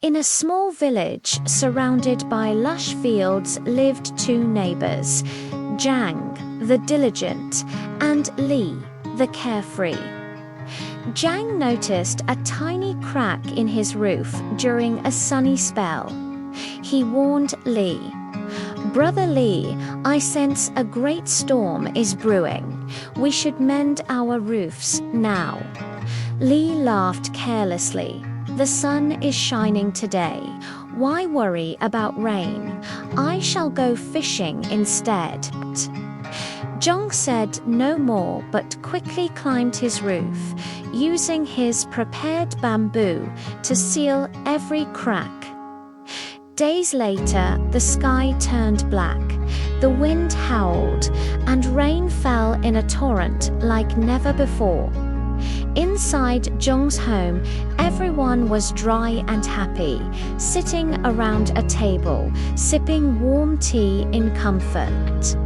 In a small village surrounded by lush fields lived two neighbors, Jiang, the diligent, and Li, the carefree. Jiang noticed a tiny crack in his roof during a sunny spell. He warned Li, "Brother Li, I sense a great storm is brewing. We should mend our roofs now." Li laughed carelessly. "The sun is shining today. Why worry about rain? I shall go fishing instead." Zhong said no more but quickly climbed his roof, using his prepared bamboo to seal every crack. Days later, the sky turned black, the wind howled, and rain fell in a torrent like never before. Inside Zhong's home, everyone was dry and happy, sitting around a table, sipping warm tea in comfort.